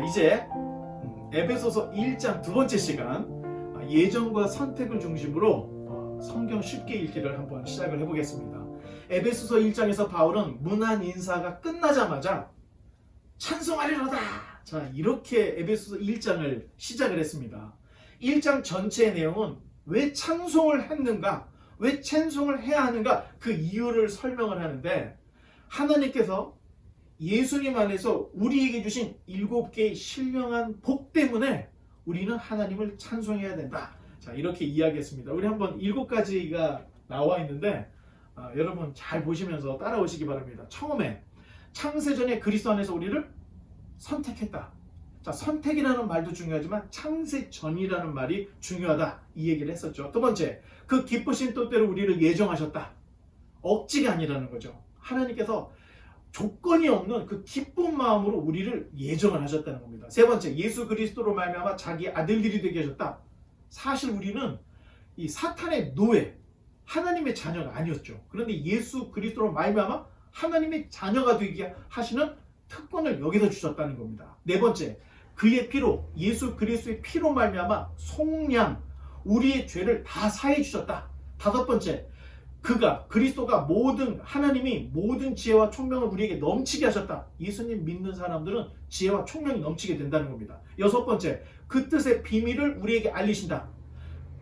이제 에베소서 1장 두 번째 시간, 예정과 선택을 중심으로 성경 쉽게 읽기를 한번 시작을 해보겠습니다. 에베소서 1장에서 바울은 문안 인사가 끝나자마자 찬송하리로다, 자 이렇게 에베소서 1장을 시작을 했습니다. 1장 전체의 내용은 왜 찬송을 했는가, 왜 찬송을 해야 하는가, 그 이유를 설명을 하는데, 하나님께서 예수님 안에서 우리에게 주신 7개의 신령한 복 때문에 우리는 하나님을 찬송해야 된다. 자 이렇게 이야기했습니다. 우리 한번 7가지가 나와 있는데 여러분 잘 보시면서 따라오시기 바랍니다. 처음에 창세전에 그리스도 안에서 우리를 선택했다. 자 선택이라는 말도 중요하지만 창세전이라는 말이 중요하다, 이 얘기를 했었죠. 두 번째, 그 기쁘신 뜻대로 우리를 예정하셨다. 억지가 아니라는 거죠. 하나님께서 조건이 없는 그 기쁜 마음으로 우리를 예정을 하셨다는 겁니다. 세 번째, 예수 그리스도로 말미암아 자기 아들들이 되게 하셨다. 사실 우리는 이 사탄의 노예, 하나님의 자녀가 아니었죠. 그런데 예수 그리스도로 말미암아 하나님의 자녀가 되게 하시는 특권을 여기서 주셨다는 겁니다. 네 번째, 그의 피로, 예수 그리스도의 피로 말미암아 속량, 우리의 죄를 다 사해 주셨다. 다섯 번째, 그리스도가 하나님이 모든 지혜와 총명을 우리에게 넘치게 하셨다. 예수님 믿는 사람들은 지혜와 총명이 넘치게 된다는 겁니다. 여섯 번째, 그 뜻의 비밀을 우리에게 알리신다.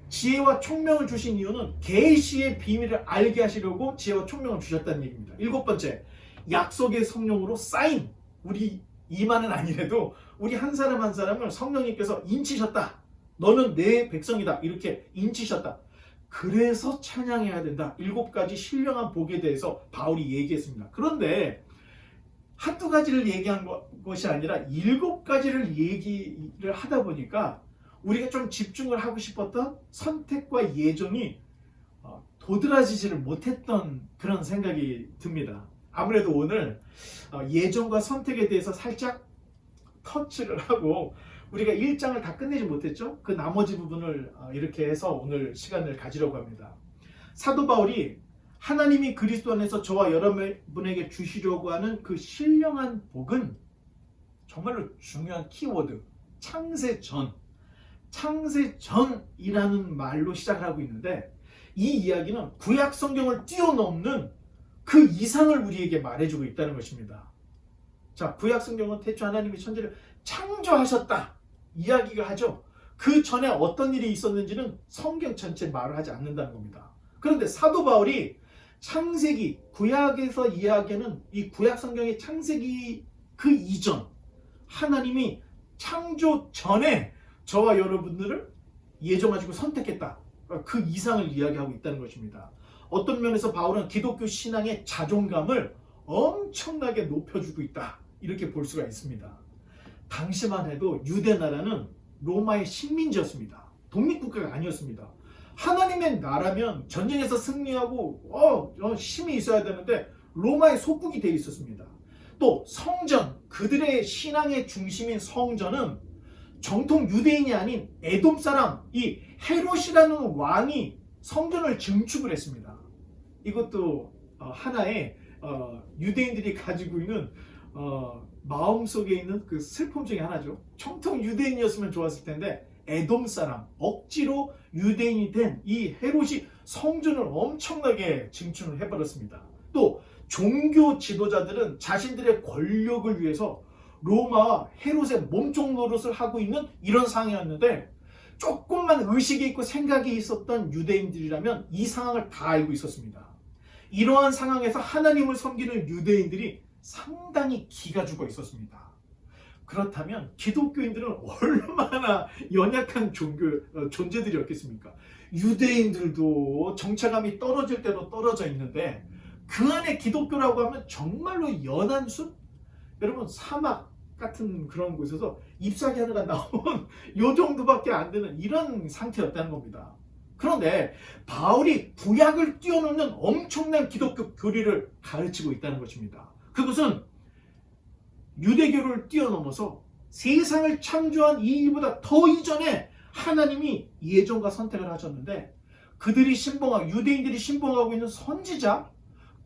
지혜와 총명을 주신 이유는 계시의 비밀을 알게 하시려고 지혜와 총명을 주셨다는 얘기입니다. 일곱 번째, 약속의 성령으로 쌓인, 우리 이만은 아니래도 우리 한 사람 한 사람을 성령님께서 인치셨다. 너는 내 백성이다, 이렇게 인치셨다. 그래서 찬양해야 된다. 7가지 신령한 복에 대해서 바울이 얘기했습니다. 그런데 한두 가지를 얘기한 것이 아니라 7가지를 얘기를 하다 보니까 우리가 좀 집중을 하고 싶었던 선택과 예정이 도드라지지를 못했던 그런 생각이 듭니다. 아무래도 오늘 예정과 선택에 대해서 살짝 터치를 하고, 우리가 1장을 다 끝내지 못했죠. 그 나머지 부분을 이렇게 해서 오늘 시간을 가지려고 합니다. 사도 바울이 하나님이 그리스도 안에서 저와 여러분에게 주시려고 하는 그 신령한 복은 정말로 중요한 키워드, 창세전이라는 말로 시작을 하고 있는데, 이 이야기는 구약 성경을 뛰어넘는 그 이상을 우리에게 말해주고 있다는 것입니다. 자, 구약 성경은 태초 하나님이 천지를 창조하셨다 이야기가 하죠. 그 전에 어떤 일이 있었는지는 성경 전체 말을 하지 않는다는 겁니다. 그런데 사도 바울이 창세기, 구약에서 이야기하는 이 구약 성경의 창세기 그 이전, 하나님이 창조 전에 저와 여러분들을 예정하시고 선택했다, 그 이상을 이야기하고 있다는 것입니다. 어떤 면에서 바울은 기독교 신앙의 자존감을 엄청나게 높여주고 있다, 이렇게 볼 수가 있습니다. 당시만 해도 유대 나라는 로마의 식민지였습니다. 독립국가가 아니었습니다. 하나님의 나라면 전쟁에서 승리하고 힘이 있어야 되는데 로마의 속국이 되어 있었습니다. 또 성전, 그들의 신앙의 중심인 성전은 정통 유대인이 아닌 에돔 사람, 이 헤롯이라는 왕이 성전을 증축을 했습니다. 이것도 하나의 유대인들이 가지고 있는 마음속에 있는 그 슬픔 중에 하나죠. 정통 유대인이었으면 좋았을 텐데 에돔 사람, 억지로 유대인이 된 이 헤롯이 성전을 엄청나게 증축을 해버렸습니다. 또 종교 지도자들은 자신들의 권력을 위해서 로마와 헤롯의 몸종 노릇을 하고 있는 이런 상황이었는데, 조금만 의식이 있고 생각이 있었던 유대인들이라면 이 상황을 다 알고 있었습니다. 이러한 상황에서 하나님을 섬기는 유대인들이 상당히 기가 죽어 있었습니다. 그렇다면 기독교인들은 얼마나 연약한 존재들이었겠습니까? 유대인들도 정체감이 떨어질 대로 떨어져 있는데, 그 안에 기독교라고 하면 정말로 연한 숲? 여러분, 사막 같은 그런 곳에서 잎사귀 하나가 나온 요 정도밖에 안 되는 이런 상태였다는 겁니다. 그런데 바울이 구약을 뛰어넘는 엄청난 기독교 교리를 가르치고 있다는 것입니다. 그것은 유대교를 뛰어넘어서 세상을 창조한 이 일보다 더 이전에 하나님이 예정과 선택을 하셨는데, 유대인들이 신봉하고 있는 선지자,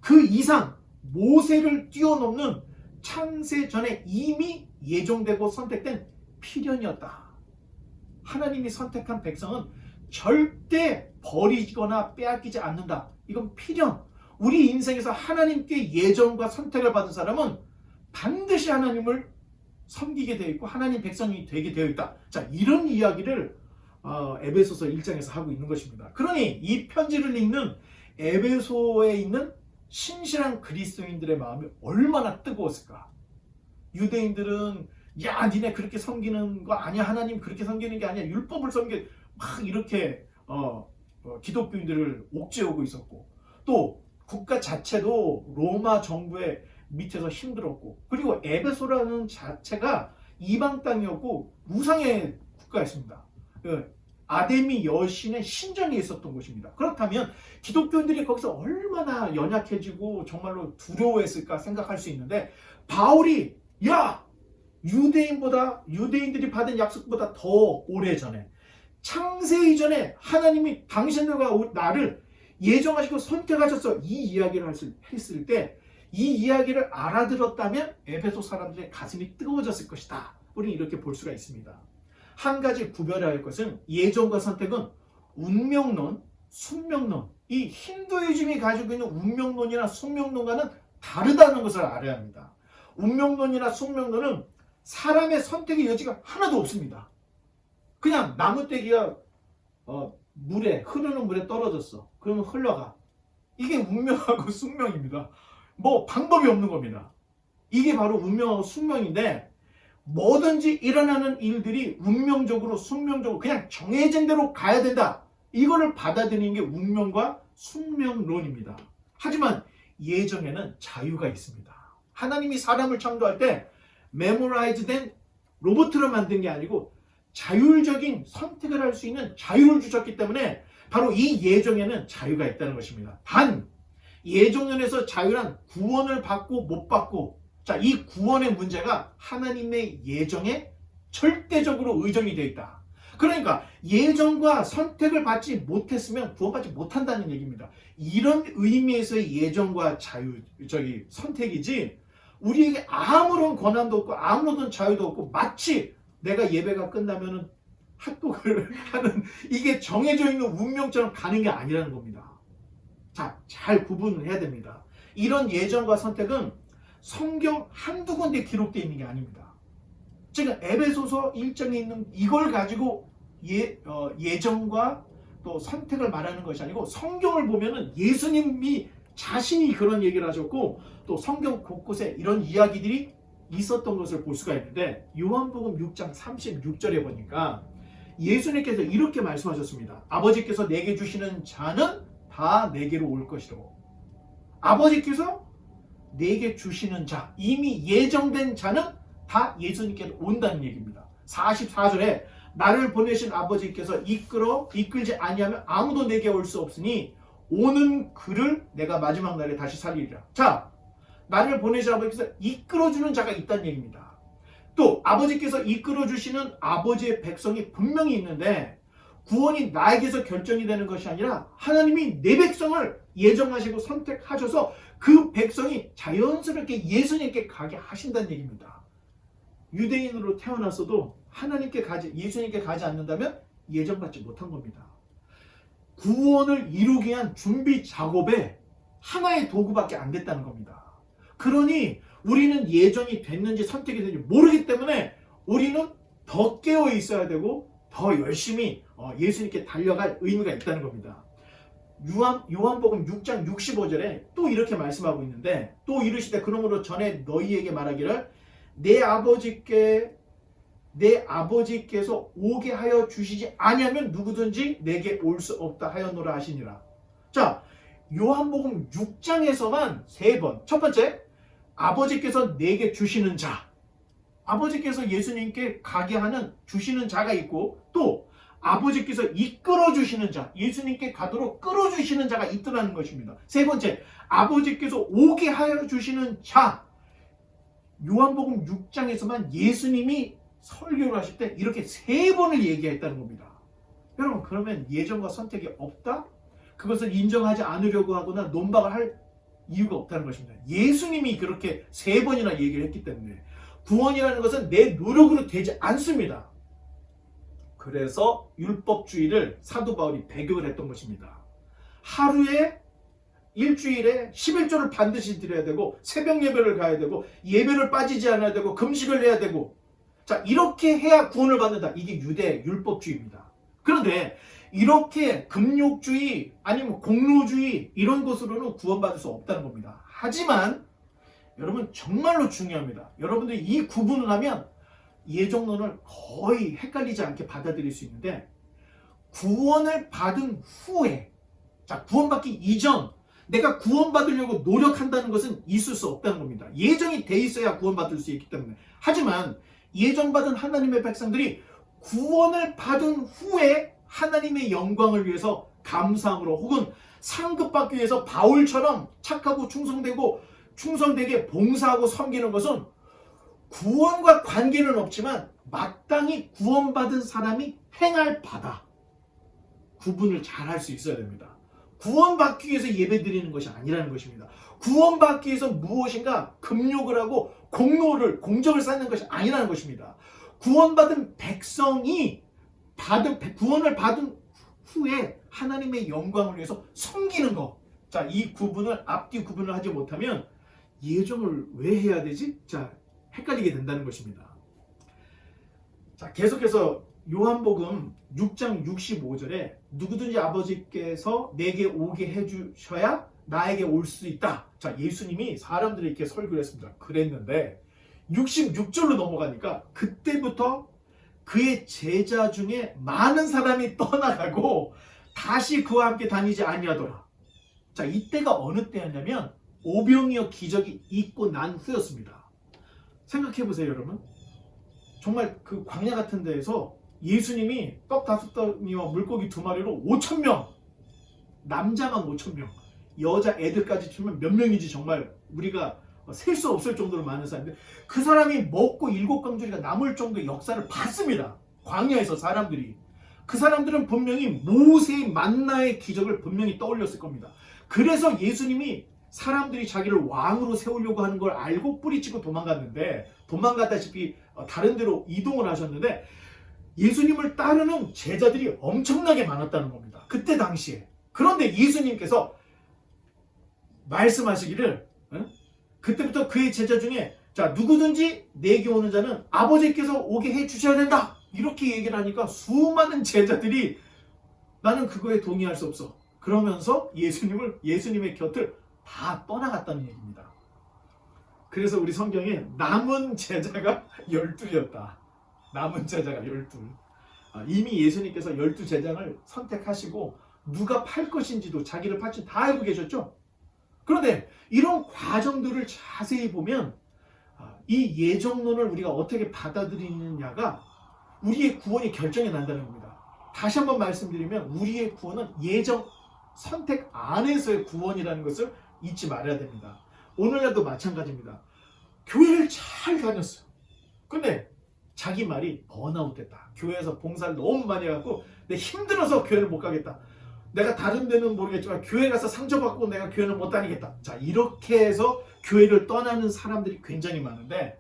그 이상 모세를 뛰어넘는 창세 전에 이미 예정되고 선택된 필연이었다. 하나님이 선택한 백성은 절대 버리거나 빼앗기지 않는다. 이건 필연. 우리 인생에서 하나님께 예정과 선택을 받은 사람은 반드시 하나님을 섬기게 되어 있고 하나님 백성이 되게 되어 있다. 자, 이런 이야기를 에베소서 1장에서 하고 있는 것입니다. 그러니 이 편지를 읽는 에베소에 있는 신실한 그리스도인들의 마음이 얼마나 뜨거웠을까. 유대인들은 야, 니네 그렇게 섬기는 거 아니야. 하나님 그렇게 섬기는 게 아니야. 율법을 섬겨. 막 이렇게 기독교인들을 옥죄오고 있었고, 또 국가 자체도 로마 정부의 밑에서 힘들었고, 그리고 에베소라는 자체가 이방 땅이었고 우상의 국가였습니다. 아데미 여신의 신전이 있었던 곳입니다. 그렇다면 기독교인들이 거기서 얼마나 연약해지고 정말로 두려워했을까 생각할 수 있는데, 바울이 야, 유대인들이 받은 약속보다 더 오래전에, 창세 이전에 하나님이 당신들과 나를 예정하시고 선택하셨어, 이 이야기를 했을 때 이 이야기를 알아들었다면 에베소 사람들의 가슴이 뜨거워졌을 것이다. 우리는 이렇게 볼 수가 있습니다. 한 가지 구별해야 할 것은 예정과 선택은 운명론, 숙명론, 이 힌두이즘이 가지고 있는 운명론이나 숙명론과는 다르다는 것을 알아야 합니다. 운명론이나 숙명론은 사람의 선택의 여지가 하나도 없습니다. 그냥 나무떼기가 흐르는 물에 떨어졌어. 그러면 흘러가. 이게 운명하고 숙명입니다. 뭐 방법이 없는 겁니다. 이게 바로 운명하고 숙명인데, 뭐든지 일어나는 일들이 운명적으로 숙명적으로 그냥 정해진 대로 가야 된다. 이거를 받아들이는 게 운명과 숙명론입니다. 하지만 예정에는 자유가 있습니다. 하나님이 사람을 창조할 때 메모라이즈된 로봇을 만든 게 아니고 자율적인 선택을 할 수 있는 자유를 주셨기 때문에 바로 이 예정에는 자유가 있다는 것입니다. 단, 예정론에서 자유란 구원을 받고 못 받고, 자, 이 구원의 문제가 하나님의 예정에 절대적으로 의존이 되어 있다. 그러니까 예정과 선택을 받지 못했으면 구원받지 못한다는 얘기입니다. 이런 의미에서의 예정과 선택이지, 우리에게 아무런 권한도 없고 아무런 자유도 없고, 마치 내가 예배가 끝나면은 핫도그를 하는, 이게 정해져 있는 운명처럼 가는 게 아니라는 겁니다. 자, 잘 구분을 해야 됩니다. 이런 예정과 선택은 성경 한두 군데 기록되어 있는 게 아닙니다. 지금 에베소서 1장에 있는 이걸 가지고 예정과 또 선택을 말하는 것이 아니고, 성경을 보면은 예수님이 자신이 그런 얘기를 하셨고, 또 성경 곳곳에 이런 이야기들이 있었던 것을 볼 수가 있는데, 요한복음 6장 36절에 보니까 예수님께서 이렇게 말씀하셨습니다. 아버지께서 내게 주시는 자는 다 내게로 올 것이로. 아버지께서 내게 주시는 자, 이미 예정된 자는 다 예수님께로 온다는 얘기입니다. 44절에 나를 보내신 아버지께서 이끌지 아니하면 아무도 내게 올 수 없으니 오는 그를 내가 마지막 날에 다시 살리리라. 자, 나를 보내신 아버지께서 이끌어주는 자가 있다는 얘기입니다. 또 아버지께서 이끌어주시는 아버지의 백성이 분명히 있는데, 구원이 나에게서 결정이 되는 것이 아니라 하나님이 내 백성을 예정하시고 선택하셔서 그 백성이 자연스럽게 예수님께 가게 하신다는 얘기입니다. 유대인으로 태어났어도 예수님께 가지 않는다면 예정받지 못한 겁니다. 구원을 이루기 위한 준비 작업에 하나의 도구밖에 안 됐다는 겁니다. 그러니 우리는 예정이 됐는지 선택이 됐는지 모르기 때문에 우리는 더 깨어 있어야 되고 더 열심히 예수님께 달려갈 의미가 있다는 겁니다. 요한복음 6장 65절에 또 이렇게 말씀하고 있는데, 또 이르시되 그러므로 전에 너희에게 말하기를 내 아버지께서 오게 하여 주시지 아니하면 누구든지 내게 올 수 없다 하였노라 하시니라. 자, 요한복음 6장에서만 3번. 첫 번째, 아버지께서 내게 주시는 자. 아버지께서 예수님께 가게 하는 주시는 자가 있고, 또 아버지께서 이끌어 주시는 자, 예수님께 가도록 끌어주시는 자가 있더라는 것입니다. 세 번째, 아버지께서 오게 하여 주시는 자. 요한복음 6장에서만 예수님이 설교를 하실 때 이렇게 3번을 얘기했다는 겁니다. 여러분, 그러면 예정과 선택이 없다? 그것을 인정하지 않으려고 하거나 논박을 할 이유가 없다는 것입니다. 예수님이 그렇게 3번이나 얘기를 했기 때문에 구원이라는 것은 내 노력으로 되지 않습니다. 그래서 율법주의를 사도 바울이 배격을 했던 것입니다. 하루에 일주일에 11조를 반드시 드려야 되고 새벽 예배를 가야 되고 예배를 빠지지 않아야 되고 금식을 해야 되고 자 이렇게 해야 구원을 받는다. 이게 유대 율법주의입니다. 그런데 이렇게 금욕주의 아니면 공로주의 이런 것으로는 구원받을 수 없다는 겁니다. 하지만 여러분 정말로 중요합니다. 여러분들이 이 구분을 하면 예정론을 거의 헷갈리지 않게 받아들일 수 있는데 구원을 받은 후에 자 구원받기 이전 내가 구원받으려고 노력한다는 것은 있을 수 없다는 겁니다. 예정이 돼 있어야 구원받을 수 있기 때문에. 하지만 예정받은 하나님의 백성들이 구원을 받은 후에 하나님의 영광을 위해서 감사함으로 혹은 상급받기 위해서 바울처럼 착하고 충성되게 봉사하고 섬기는 것은 구원과 관계는 없지만 마땅히 구원받은 사람이 행할 바다. 구분을 잘 할 수 있어야 됩니다. 구원받기 위해서 예배드리는 것이 아니라는 것입니다. 구원받기 위해서 무엇인가 금욕을 하고 공적을 쌓는 것이 아니라는 것입니다. 구원받은 백성이 구원을 받은 후에 하나님의 영광을 위해서 섬기는 것. 자, 이 구분을 앞뒤 구분을 하지 못하면 예정을 왜 해야 되지? 자, 헷갈리게 된다는 것입니다. 자, 계속해서 요한복음 6장 65절에 누구든지 아버지께서 내게 오게 해주셔야 나에게 올 수 있다. 자, 예수님이 사람들이 이렇게 설교를 했습니다. 그랬는데 66절로 넘어가니까 그때부터 그의 제자 중에 많은 사람이 떠나가고 다시 그와 함께 다니지 아니하더라. 자, 이때가 어느 때였냐면 오병이어 기적이 있고 난 후였습니다. 생각해보세요, 여러분. 정말 그 광야 같은 데에서 예수님이 떡 5덩이와 물고기 2마리로 5,000명, 남자만 5,000명, 여자 애들까지 치면 몇 명이지 정말 우리가 셀 수 없을 정도로 많은 사람인데 그 사람이 먹고 7광주리가 남을 정도의 역사를 봤습니다. 광야에서 사람들이. 그 사람들은 분명히 모세의 만나의 기적을 분명히 떠올렸을 겁니다. 그래서 예수님이 사람들이 자기를 왕으로 세우려고 하는 걸 알고 뿌리치고 도망갔다시피 다른 데로 이동을 하셨는데 예수님을 따르는 제자들이 엄청나게 많았다는 겁니다. 그때 당시에. 그런데 예수님께서 말씀하시기를 그때부터 그의 제자 중에 자 누구든지 내게 오는 자는 아버지께서 오게 해주셔야 된다. 이렇게 얘기를 하니까 수많은 제자들이 나는 그거에 동의할 수 없어. 그러면서 예수님의 곁을 다 떠나갔다는 얘기입니다. 그래서 우리 성경에 남은 제자가 12였다. 남은 제자가 12. 이미 예수님께서 12제자를 선택하시고 누가 팔 것인지도 자기를 팔지 다 알고 계셨죠. 그런데 이런 과정들을 자세히 보면 이 예정론을 우리가 어떻게 받아들이느냐가 우리의 구원이 결정이 난다는 겁니다. 다시 한번 말씀드리면 우리의 구원은 예정 선택 안에서의 구원이라는 것을 잊지 말아야 됩니다. 오늘날도 마찬가지입니다. 교회를 잘 다녔어요. 근데 자기 말이 번아웃 됐다. 교회에서 봉사를 너무 많이 해갖고 내가 힘들어서 교회를 못 가겠다. 내가 다른 데는 모르겠지만 교회 가서 상처받고 내가 교회를 못 다니겠다. 자, 이렇게 해서 교회를 떠나는 사람들이 굉장히 많은데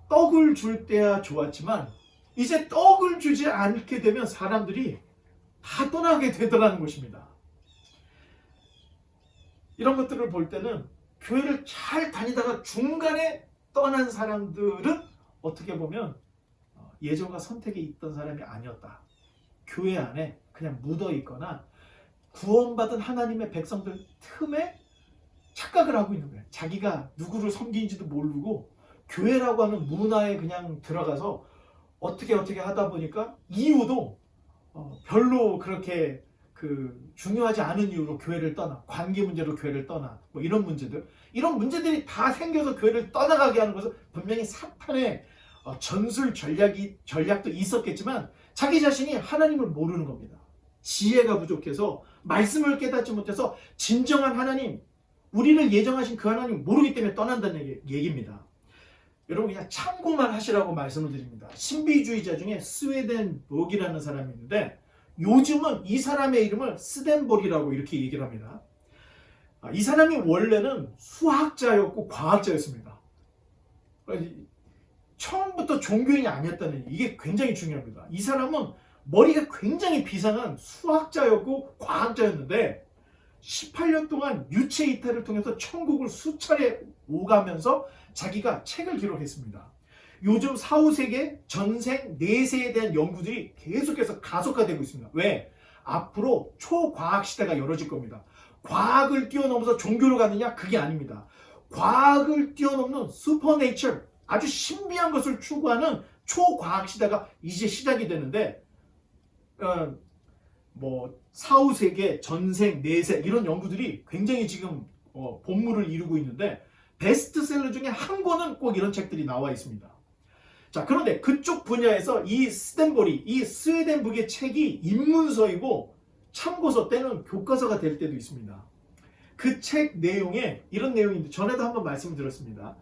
떡을 줄 때야 좋았지만 이제 떡을 주지 않게 되면 사람들이 다 떠나게 되더라는 것입니다. 이런 것들을 볼 때는 교회를 잘 다니다가 중간에 떠난 사람들은 어떻게 보면 예정과 선택이 있던 사람이 아니었다. 교회 안에 그냥 묻어 있거나 구원받은 하나님의 백성들 틈에 착각을 하고 있는 거예요. 자기가 누구를 섬기는지도 모르고 교회라고 하는 문화에 그냥 들어가서 어떻게 하다 보니까 이유도 별로 그렇게 중요하지 않은 이유로 교회를 떠나, 관계 문제로 교회를 떠나, 뭐 이런 문제들이 다 생겨서 교회를 떠나가게 하는 것은 분명히 사탄의 전술 전략도 있었겠지만 자기 자신이 하나님을 모르는 겁니다. 지혜가 부족해서 말씀을 깨닫지 못해서 진정한 하나님, 우리를 예정하신 그 하나님 모르기 때문에 떠난다는 얘기입니다. 여러분 그냥 참고만 하시라고 말씀을 드립니다. 신비주의자 중에 스웨덴버그라는 사람이 있는데 요즘은 이 사람의 이름을 스덴볼이라고 이렇게 얘기를 합니다. 이 사람이 원래는 수학자였고 과학자였습니다. 처음부터 종교인이 아니었다는 이게 굉장히 중요합니다. 이 사람은 머리가 굉장히 비상한 수학자였고 과학자였는데 18년 동안 유체 이탈을 통해서 천국을 수차례 오가면서 자기가 책을 기록했습니다. 요즘 4, 5세계 전생 내세에 대한 연구들이 계속해서 가속화되고 있습니다. 왜? 앞으로 초과학 시대가 열어질 겁니다. 과학을 뛰어넘어서 종교로 가느냐? 그게 아닙니다. 과학을 뛰어넘는 슈퍼네이처, 아주 신비한 것을 추구하는 초과학 시대가 이제 시작이 되는데 4, 5세계 전생 내세 이런 연구들이 굉장히 지금 본물을 이루고 있는데 베스트셀러 중에 한 권은 꼭 이런 책들이 나와 있습니다. 자, 그런데 그쪽 분야에서 이 스탠버리, 이 스웨덴 북의 책이 입문서이고 참고서 때는 교과서가 될 때도 있습니다. 그 책 내용에 이런 내용인데 전에도 한번 말씀드렸습니다.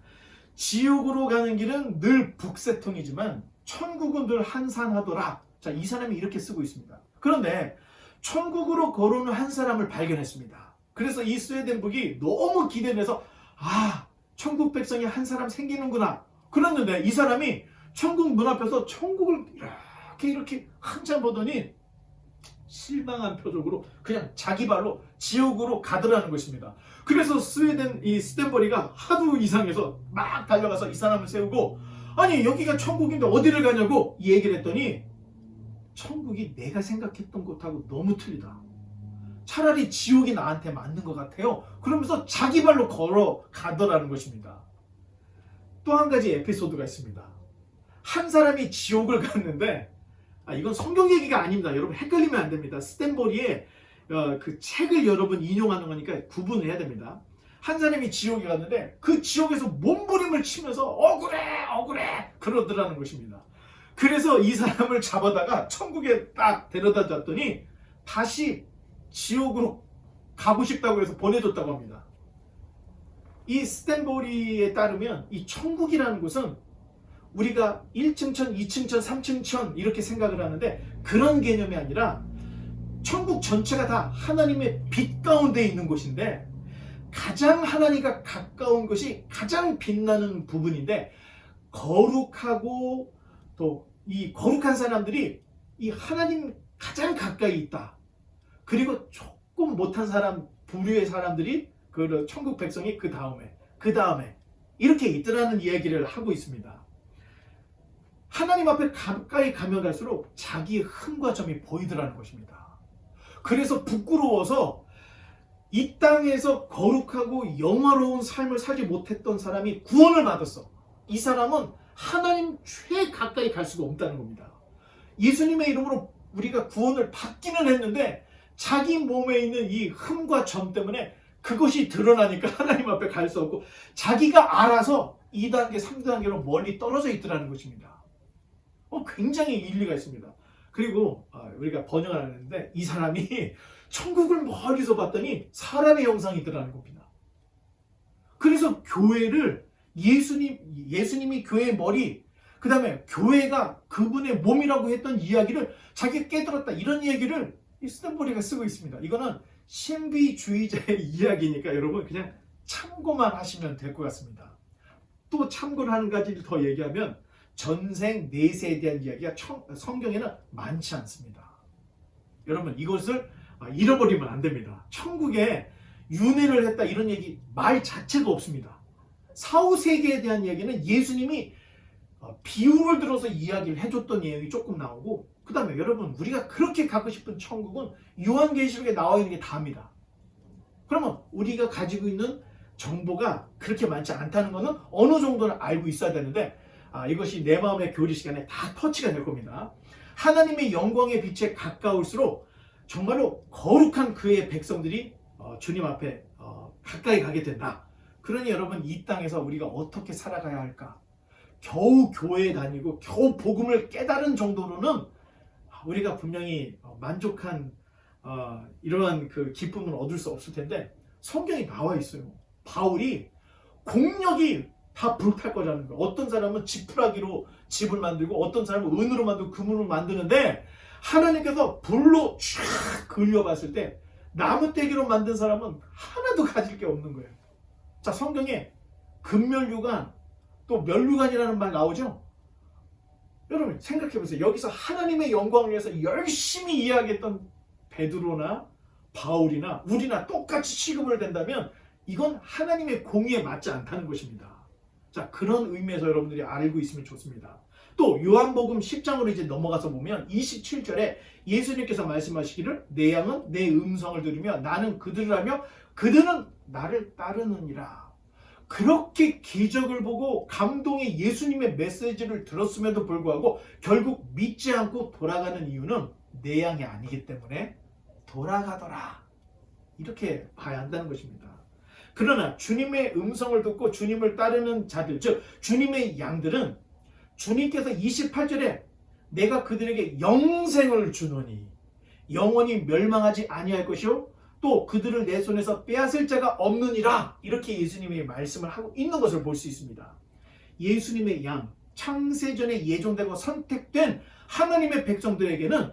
지옥으로 가는 길은 늘 북새통이지만 천국은 늘 한산하더라. 자, 이 사람이 이렇게 쓰고 있습니다. 그런데 천국으로 걸어오는 한 사람을 발견했습니다. 그래서 이 스웨덴 북이 너무 기대돼서 천국 백성이 한 사람 생기는구나. 그랬는데 이 사람이 천국 문 앞에서 천국을 이렇게 한참 보더니 실망한 표정으로 그냥 자기 발로 지옥으로 가더라는 것입니다. 그래서 스웨덴 이 스탠버리가 하도 이상해서 막 달려가서 이 사람을 세우고 아니 여기가 천국인데 어디를 가냐고 이 얘기를 했더니 천국이 내가 생각했던 것하고 너무 틀리다. 차라리 지옥이 나한테 맞는 것 같아요. 그러면서 자기 발로 걸어가더라는 것입니다. 또 한 가지 에피소드가 있습니다. 한 사람이 지옥을 갔는데 이건 성경 얘기가 아닙니다. 여러분 헷갈리면 안 됩니다. 스탠버리의 그 책을 여러분 인용하는 거니까 구분을 해야 됩니다. 한 사람이 지옥에 갔는데 그 지옥에서 몸부림을 치면서 억울해 그러더라는 것입니다. 그래서 이 사람을 잡아다가 천국에 딱 데려다 줬더니 다시 지옥으로 가고 싶다고 해서 보내줬다고 합니다. 이 스탠버리에 따르면 이 천국이라는 곳은 우리가 1층천, 2층천, 3층천 이렇게 생각을 하는데 그런 개념이 아니라 천국 전체가 다 하나님의 빛 가운데 있는 곳인데 가장 하나님과 가까운 것이 가장 빛나는 부분인데 거룩하고 또 이 거룩한 사람들이 이 하나님 가장 가까이 있다. 그리고 조금 못한 사람, 부류의 사람들이 그 천국 백성이 그 다음에 이렇게 있더라는 이야기를 하고 있습니다. 하나님 앞에 가까이 가면 갈수록 자기의 흠과 점이 보이더라는 것입니다. 그래서 부끄러워서 이 땅에서 거룩하고 영화로운 삶을 살지 못했던 사람이 구원을 받았어. 이 사람은 하나님 최 가까이 갈 수가 없다는 겁니다. 예수님의 이름으로 우리가 구원을 받기는 했는데 자기 몸에 있는 이 흠과 점 때문에 그것이 드러나니까 하나님 앞에 갈 수 없고 자기가 알아서 2단계, 3단계로 멀리 떨어져 있더라는 것입니다. 굉장히 일리가 있습니다. 그리고 우리가 번역을 하는데 이 사람이 천국을 멀리서 봤더니 사람의 형상이더라는 겁니다. 그래서 교회를 예수님이 교회의 머리, 그 다음에 교회가 그분의 몸이라고 했던 이야기를 자기가 깨달았다. 이런 이야기를 이 스탠버리가 쓰고 있습니다. 이거는 신비주의자의 이야기니까 여러분 그냥 참고만 하시면 될 것 같습니다. 또 참고를 한 가지를 더 얘기하면 전생 내세에 대한 이야기가 성경에는 많지 않습니다. 여러분 이것을 잃어버리면 안 됩니다. 천국에 윤회를 했다 이런 얘기 말 자체가 없습니다. 4, 5세계에 대한 이야기는 예수님이 비유를 들어서 이야기를 해줬던 내용이 조금 나오고 그 다음에 여러분 우리가 그렇게 가고 싶은 천국은 요한계시록에 나와 있는 게 다입니다. 그러면 우리가 가지고 있는 정보가 그렇게 많지 않다는 것은 어느 정도는 알고 있어야 되는데 이것이 내 마음의 교리 시간에 다 터치가 될 겁니다. 하나님의 영광의 빛에 가까울수록 정말로 거룩한 그의 백성들이 주님 앞에 가까이 가게 된다. 그러니 여러분 이 땅에서 우리가 어떻게 살아가야 할까? 겨우 교회에 다니고 겨우 복음을 깨달은 정도로는 우리가 분명히 만족한 이러한 그 기쁨을 얻을 수 없을 텐데 성경이 나와 있어요. 바울이 공력이 다 불탈 거라는 거예요. 어떤 사람은 지푸라기로 집을 만들고 어떤 사람은 은으로 만들고 금으로 만드는데 하나님께서 불로 쫙 그려봤을 때 나무떼기로 만든 사람은 하나도 가질 게 없는 거예요. 자, 성경에 금면류관 또 면류관이라는 말 나오죠? 여러분 생각해 보세요. 여기서 하나님의 영광을 위해서 열심히 이야기했던 베드로나 바울이나 우리나 똑같이 취급을 된다면 이건 하나님의 공의에 맞지 않다는 것입니다. 자, 그런 의미에서 여러분들이 알고 있으면 좋습니다. 또 요한복음 10장으로 이제 넘어가서 보면 27절에 예수님께서 말씀하시기를 내 양은 내 음성을 들으며 나는 그들을 하며 그들은 나를 따르느니라. 그렇게 기적을 보고 감동의 예수님의 메시지를 들었음에도 불구하고 결국 믿지 않고 돌아가는 이유는 내 양이 아니기 때문에 돌아가더라. 이렇게 봐야 한다는 것입니다. 그러나 주님의 음성을 듣고 주님을 따르는 자들, 즉 주님의 양들은 주님께서 28절에 내가 그들에게 영생을 주노니 영원히 멸망하지 아니할 것이요 또 그들을 내 손에서 빼앗을 자가 없느니라. 이렇게 예수님이 말씀을 하고 있는 것을 볼 수 있습니다. 예수님의 양, 창세전에 예정되고 선택된 하나님의 백성들에게는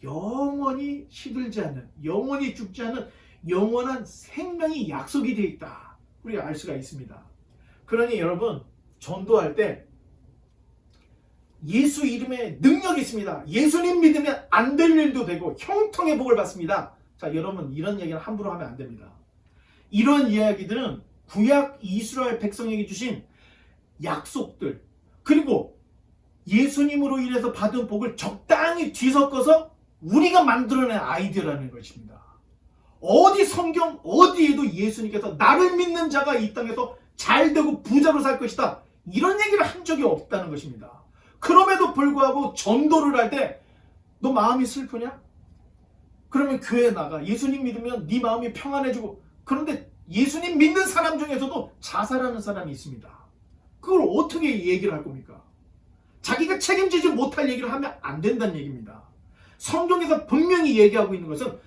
영원히 시들지 않는, 영원히 죽지 않는 영원한 생명이 약속이 되어 있다. 우리가 알 수가 있습니다. 그러니 여러분 전도할 때 예수 이름에 능력이 있습니다. 예수님 믿으면 안 될 일도 되고 형통의 복을 받습니다. 자, 여러분 이런 얘기를 함부로 하면 안 됩니다. 이런 이야기들은 구약 이스라엘 백성에게 주신 약속들, 그리고 예수님으로 인해서 받은 복을 적당히 뒤섞어서 우리가 만들어낸 아이디어라는 것입니다. 어디 성경 어디에도 예수님께서 나를 믿는 자가 이 땅에서 잘되고 부자로 살 것이다 이런 얘기를 한 적이 없다는 것입니다. 그럼에도 불구하고 전도를 할 때 너 마음이 슬프냐? 그러면 교회에 나가. 예수님 믿으면 네 마음이 평안해지고. 그런데 예수님 믿는 사람 중에서도 자살하는 사람이 있습니다. 그걸 어떻게 얘기를 할 겁니까? 자기가 책임지지 못할 얘기를 하면 안 된다는 얘기입니다. 성경에서 분명히 얘기하고 있는 것은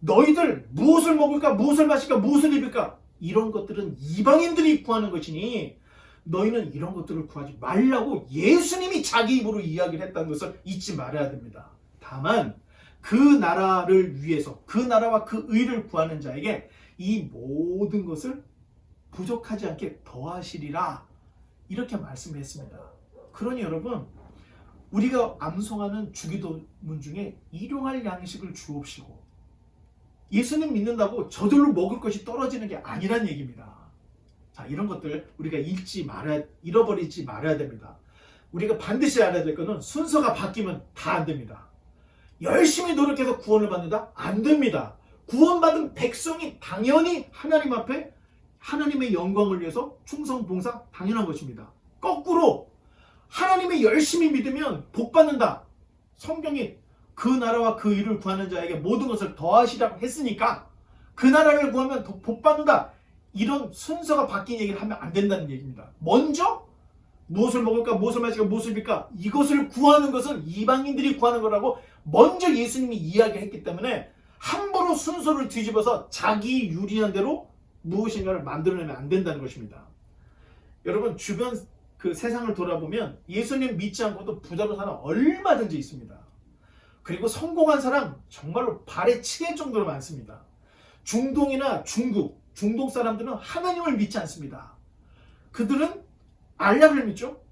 너희들 무엇을 먹을까, 무엇을 마실까, 무엇을 입을까 이런 것들은 이방인들이 구하는 것이니 너희는 이런 것들을 구하지 말라고 예수님이 자기 입으로 이야기를 했다는 것을 잊지 말아야 됩니다. 다만 그 나라를 위해서 그 나라와 그 의를 구하는 자에게 이 모든 것을 부족하지 않게 더하시리라 이렇게 말씀했습니다. 그러니 여러분 우리가 암송하는 주기도문 중에 일용할 양식을 주옵시고 예수님 믿는다고 저절로 먹을 것이 떨어지는 게 아니란 얘기입니다. 자, 이런 것들 우리가 잃어버리지 말아야 됩니다. 우리가 반드시 알아야 될 것은 순서가 바뀌면 다 안 됩니다. 열심히 노력해서 구원을 받는다? 안 됩니다. 구원받은 백성이 당연히 하나님 앞에 하나님의 영광을 위해서 충성 봉사 당연한 것입니다. 거꾸로 하나님이 열심히 믿으면 복 받는다. 성경이 그 나라와 그 일을 구하는 자에게 모든 것을 더하시라고 했으니까 그 나라를 구하면 복 받는다. 이런 순서가 바뀐 얘기를 하면 안 된다는 얘기입니다. 먼저 무엇을 먹을까, 무엇을 마실까, 무엇을 입을까 이것을 구하는 것은 이방인들이 구하는 거라고 먼저 예수님이 이야기했기 때문에 함부로 순서를 뒤집어서 자기 유리한 대로 무엇인가를 만들어내면 안 된다는 것입니다. 여러분 주변 그 세상을 돌아보면 예수님 믿지 않고도 부자로 사는 얼마든지 있습니다. 그리고 성공한 사람 정말로 발에 치일 정도로 많습니다. 중동이나 중동 사람들은 하나님을 믿지 않습니다. 그들은 알라를 믿죠.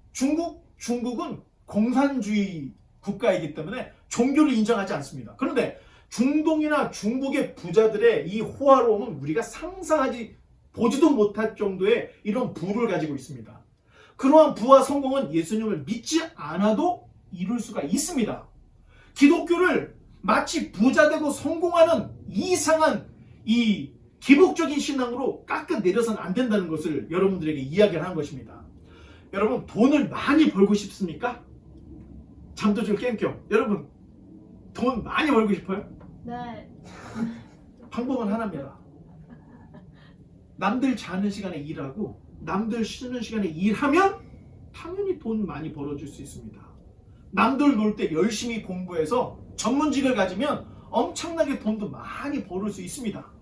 중국은 공산주의 국가이기 때문에 종교를 인정하지 않습니다. 그런데 중동이나 중국의 부자들의 이 호화로움은 우리가 상상하지 보지도 못할 정도의 이런 부를 가지고 있습니다. 그러한 부와 성공은 예수님을 믿지 않아도 이룰 수가 있습니다. 기독교를 마치 부자되고 성공하는 이상한 이 기복적인 신앙으로 깎아내려서는 안 된다는 것을 여러분들에게 이야기를 하는 것입니다. 여러분 돈을 많이 벌고 싶습니까? 잠도 깽겨. 여러분 돈 많이 벌고 싶어요? 네. 방법은 하나입니다. 남들 자는 시간에 일하고 남들 쉬는 시간에 일하면 당연히 돈 많이 벌어줄 수 있습니다. 남들 놀 때 열심히 공부해서 전문직을 가지면 엄청나게 돈도 많이 벌을 수 있습니다.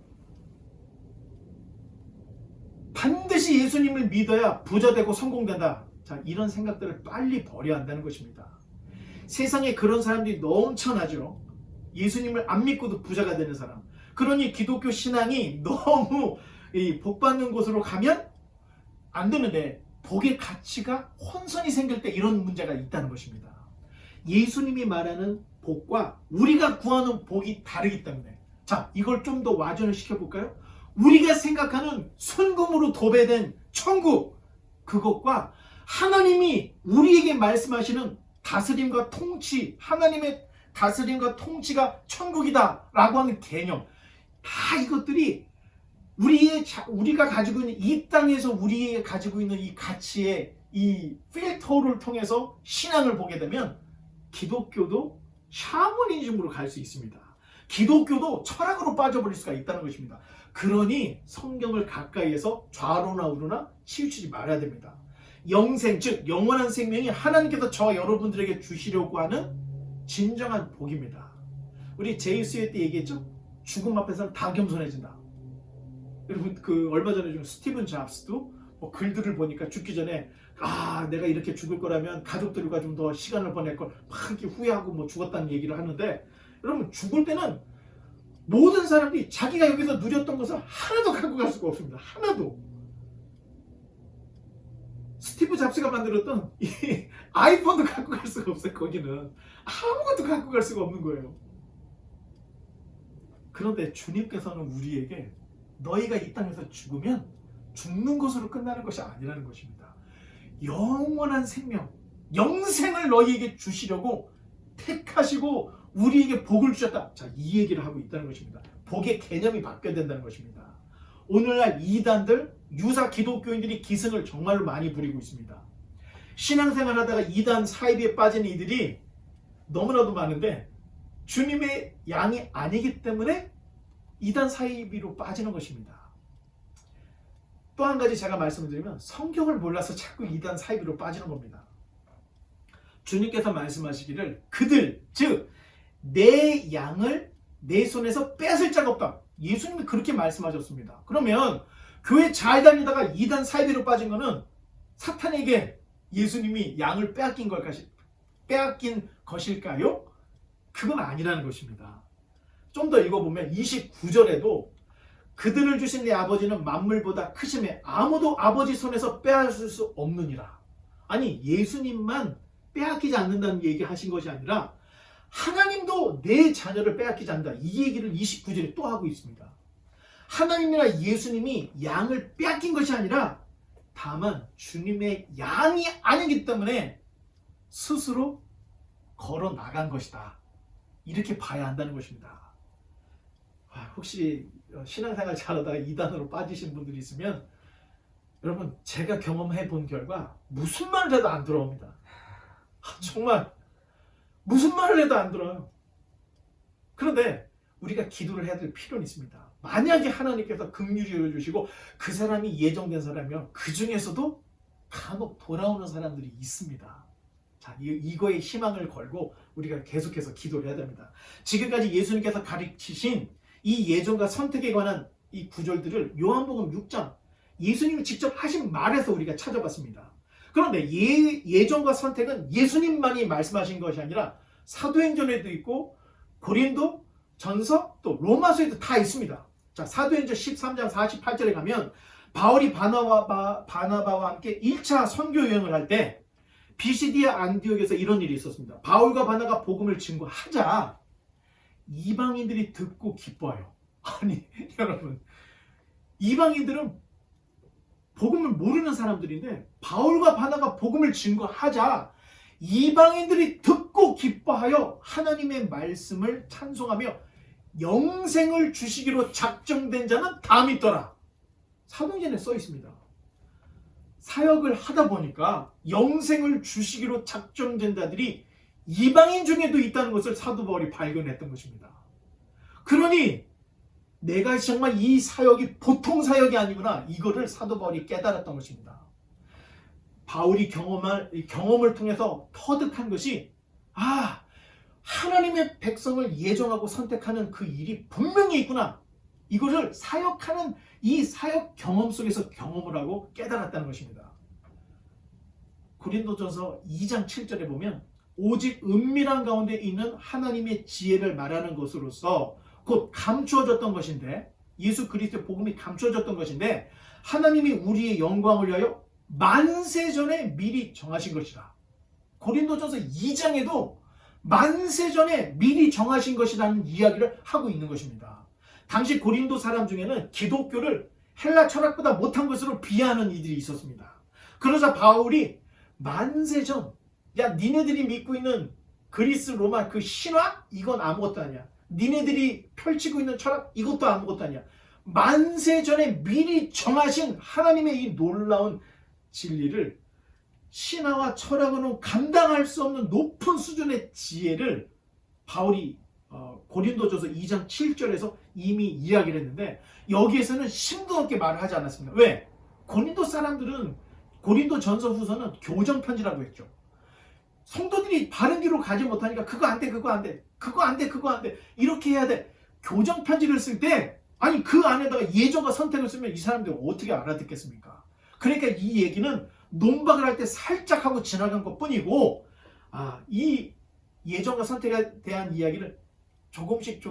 반드시 예수님을 믿어야 부자 되고 성공된다. 자, 이런 생각들을 빨리 버려야 한다는 것입니다. 세상에 그런 사람들이 넘쳐나죠. 예수님을 안 믿고도 부자가 되는 사람. 그러니 기독교 신앙이 너무 복 받는 곳으로 가면 안 되는데 복의 가치가 혼선이 생길 때 이런 문제가 있다는 것입니다. 예수님이 말하는 복과 우리가 구하는 복이 다르기 때문에, 자, 이걸 좀 더 와전을 시켜볼까요? 우리가 생각하는 순금으로 도배된 천국, 그것과 하나님이 우리에게 말씀하시는 다스림과 통치, 하나님의 다스림과 통치가 천국이다 라고 하는 개념, 다 이것들이 우리가 가지고 있는 이 땅에서 우리가 가지고 있는 이 가치의 이 필터를 통해서 신앙을 보게 되면 기독교도 샤머니즘으로 갈 수 있습니다. 기독교도 철학으로 빠져버릴 수가 있다는 것입니다. 그러니 성경을 가까이에서 좌로나 우로나 치우치지 말아야 됩니다. 영생, 즉 영원한 생명이 하나님께서 저와 여러분들에게 주시려고 하는 진정한 복입니다. 우리 제이스회 때 얘기했죠? 죽음 앞에서는 다 겸손해진다. 여러분, 얼마 전에 좀 스티븐 잡스도 글들을 보니까 죽기 전에 내가 이렇게 죽을 거라면 가족들과 좀 더 시간을 보낼 걸 막 이렇게 후회하고 죽었다는 얘기를 하는데, 여러분, 죽을 때는 모든 사람들이 자기가 여기서 누렸던 것을 하나도 갖고 갈 수가 없습니다. 하나도. 스티브 잡스가 만들었던 이 아이폰도 갖고 갈 수가 없어요. 거기는 아무것도 갖고 갈 수가 없는 거예요. 그런데 주님께서는 우리에게 너희가 이 땅에서 죽으면 죽는 것으로 끝나는 것이 아니라는 것입니다. 영원한 생명, 영생을 너희에게 주시려고 택하시고 우리에게 복을 주셨다. 자, 이 얘기를 하고 있다는 것입니다. 복의 개념이 바뀌어야 된다는 것입니다. 오늘날 이단들, 유사 기독교인들이 기승을 정말로 많이 부리고 있습니다. 신앙생활 하다가 이단 사이비에 빠진 이들이 너무나도 많은데 주님의 양이 아니기 때문에 이단 사이비로 빠지는 것입니다. 또 한 가지 제가 말씀을 드리면 성경을 몰라서 자꾸 이단 사이비로 빠지는 겁니다. 주님께서 말씀하시기를 그들, 즉 내 양을 내 손에서 뺏을 자가 없다. 예수님이 그렇게 말씀하셨습니다. 그러면 교회 잘 다니다가 이단 사이비로 빠진 거는 사탄에게 예수님이 양을 빼앗긴 것일까요? 그건 아니라는 것입니다. 좀 더 읽어보면 29절에도 그들을 주신 내 아버지는 만물보다 크심에 아무도 아버지 손에서 빼앗을 수 없느니라. 아니, 예수님만 빼앗기지 않는다는 얘기 하신 것이 아니라 하나님도 내 자녀를 빼앗기지 않는다. 이 얘기를 29절에 또 하고 있습니다. 하나님이나 예수님이 양을 빼앗긴 것이 아니라 다만 주님의 양이 아니기 때문에 스스로 걸어 나간 것이다. 이렇게 봐야 한다는 것입니다. 혹시 신앙생활 잘하다가 이단으로 빠지신 분들이 있으면 여러분, 제가 경험해 본 결과 무슨 말을 해도 안 들어옵니다. 정말 무슨 말을 해도 안 들어요. 그런데 우리가 기도를 해야 될 필요는 있습니다. 만약에 하나님께서 긍휼히 여겨주시고 그 사람이 예정된 사람이면 그 중에서도 간혹 돌아오는 사람들이 있습니다. 자, 이거에 희망을 걸고 우리가 계속해서 기도를 해야 됩니다. 지금까지 예수님께서 가르치신 이 예정과 선택에 관한 이 구절들을 요한복음 6장 예수님이 직접 하신 말에서 우리가 찾아봤습니다. 그런데 예정과 선택은 예수님만이 말씀하신 것이 아니라 사도행전에도 있고 고린도 전서 또 로마서에도 다 있습니다. 자, 사도행전 13장 48절에 가면 바울이 바나바와 함께 1차 선교 여행을 할 때 비시디아 안디옥에서 이런 일이 있었습니다. 바울과 바나가 복음을 증거하자 이방인들이 듣고 기뻐해요. 아니, 여러분, 이방인들은 복음을 모르는 사람들인데 바울과 바나가 복음을 증거하자 이방인들이 듣고 기뻐하여 하나님의 말씀을 찬송하며 영생을 주시기로 작정된 자는 다 믿더라. 사도행전에 써 있습니다. 사역을 하다 보니까 영생을 주시기로 작정된 자들이 이방인 중에도 있다는 것을 사도 바울이 발견했던 것입니다. 그러니 내가 정말 이 사역이 보통 사역이 아니구나, 이거를 사도 바울이 깨달았던 것입니다. 바울이 경험을 통해서 터득한 것이 하나님의 백성을 예정하고 선택하는 그 일이 분명히 있구나, 이거를 사역하는 이 사역 경험 속에서 경험을 하고 깨달았다는 것입니다. 고린도전서 2장 7절에 보면 오직 은밀한 가운데 있는 하나님의 지혜를 말하는 것으로서 곧 감추어졌던 것인데, 예수 그리스도의 복음이 감추어졌던 것인데 하나님이 우리의 영광을 위하여 만세전에 미리 정하신 것이다. 고린도전서 2장에도 만세전에 미리 정하신 것이라는 이야기를 하고 있는 것입니다. 당시 고린도 사람 중에는 기독교를 헬라 철학보다 못한 것으로 비하하는 이들이 있었습니다. 그러자 바울이 만세전, 야 니네들이 믿고 있는 그리스 로마 그 신화 이건 아무것도 아니야. 니네들이 펼치고 있는 철학 이것도 아무것도 아니야. 만세전에 미리 정하신 하나님의 이 놀라운 진리를, 신화와 철학으로는 감당할 수 없는 높은 수준의 지혜를 바울이 고린도전서 2장 7절에서 이미 이야기를 했는데 여기에서는 심도 없게 말을 하지 않았습니다. 왜? 고린도 사람들은 고린도전서 후서는 교정편지라고 했죠. 성도들이 바른 길로 가지 못하니까 그거 안 돼, 그거 안 돼, 그거 안 돼, 그거 안 돼, 이렇게 해야 돼. 교정편지를 쓸 때 아니 그 안에다가 예정과 선택을 쓰면 이 사람들이 어떻게 알아듣겠습니까? 그러니까 이 얘기는 논박을 할 때 살짝 하고 지나간 것 뿐이고, 이 예정과 선택에 대한 이야기를 조금씩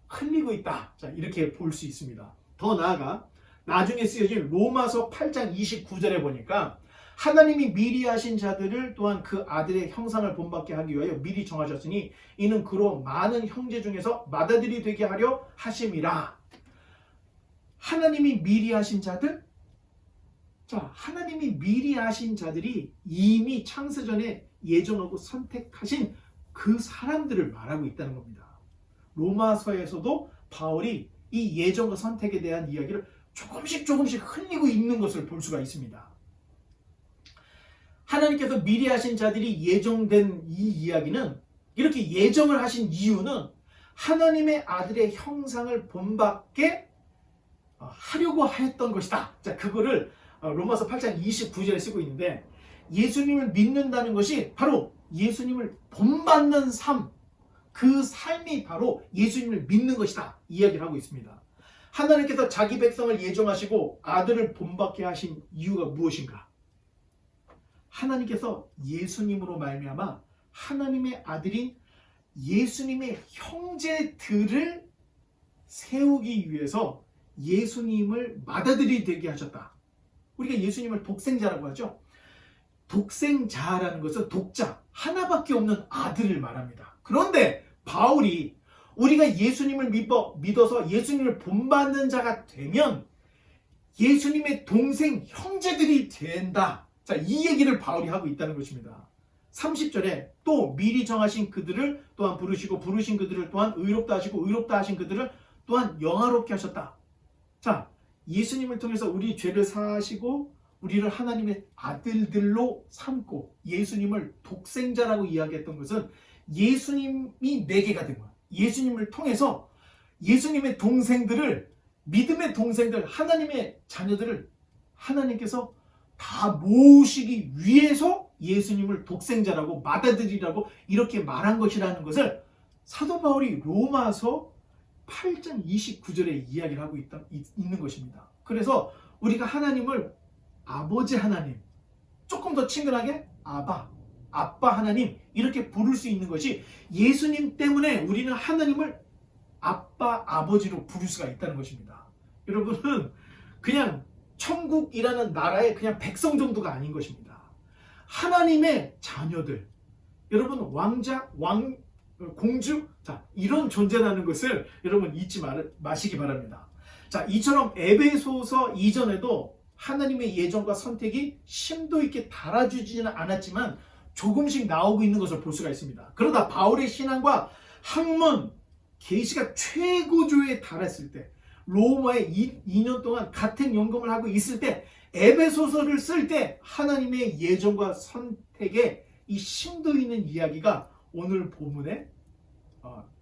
흘리고 있다. 자, 이렇게 볼 수 있습니다. 더 나아가 나중에 쓰여진 로마서 8장 29절에 보니까 하나님이 미리 하신 자들을 또한 그 아들의 형상을 본받게 하기 위하여 미리 정하셨으니 이는 그로 많은 형제 중에서 맏아들이 되게 하려 하심이라. 하나님이 미리 하신 자들? 자, 하나님이 미리 하신 자들이 이미 창세전에 예정하고 선택하신 그 사람들을 말하고 있다는 겁니다. 로마서에서도 바울이 이 예정과 선택에 대한 이야기를 조금씩 흘리고 있는 것을 볼 수가 있습니다. 하나님께서 미리 하신 자들이 예정된 이 이야기는, 이렇게 예정을 하신 이유는 하나님의 아들의 형상을 본받게 하려고 하였던 것이다. 자, 그거를 로마서 8장 29절에 쓰고 있는데, 예수님을 믿는다는 것이 바로 예수님을 본받는 삶, 그 삶이 바로 예수님을 믿는 것이다 이야기를 하고 있습니다. 하나님께서 자기 백성을 예정하시고 아들을 본받게 하신 이유가 무엇인가? 하나님께서 예수님으로 말미암아 하나님의 아들인 예수님의 형제들을 세우기 위해서 예수님을 맏아들이 되게 하셨다. 우리가 예수님을 독생자라고 하죠. 독생자라는 것은 독자, 하나밖에 없는 아들을 말합니다. 그런데 바울이 우리가 예수님을 믿어서 예수님을 본받는 자가 되면 예수님의 동생 형제들이 된다. 자, 이 얘기를 바울이 하고 있다는 것입니다. 30절에 또 미리 정하신 그들을 또한 부르시고 부르신 그들을 또한 의롭다 하시고 의롭다 하신 그들을 또한 영화롭게 하셨다. 자, 예수님을 통해서 우리 죄를 사하시고 우리를 하나님의 아들들로 삼고 예수님을 독생자라고 이야기했던 것은 예수님이 내게가 된 거야. 예수님을 통해서 예수님의 동생들을, 믿음의 동생들, 하나님의 자녀들을 하나님께서 다 모으시기 위해서 예수님을 독생자라고 맏아들이라고 이렇게 말한 것이라는 것을 사도 바울이 로마서 8장 29절에 이야기를 하고 있는 것입니다. 그래서 우리가 하나님을 아버지 하나님, 조금 더 친근하게 아빠 하나님 이렇게 부를 수 있는 것이 예수님 때문에 우리는 하나님을 아빠, 아버지로 부를 수가 있다는 것입니다. 여러분은 그냥 천국이라는 나라의 그냥 백성 정도가 아닌 것입니다. 하나님의 자녀들, 여러분 왕자, 공주, 자, 이런 존재라는 것을 여러분 잊지 마시기 바랍니다. 자, 이처럼 에베소서 이전에도 하나님의 예정과 선택이 심도 있게 달아주지는 않았지만 조금씩 나오고 있는 것을 볼 수가 있습니다. 그러다 바울의 신앙과 학문, 계시가 최고조에 달했을 때, 로마에 2년 동안 같은 연금을 하고 있을 때, 에베소서를 쓸 때 하나님의 예정과 선택의 이 심도 있는 이야기가 오늘 본문의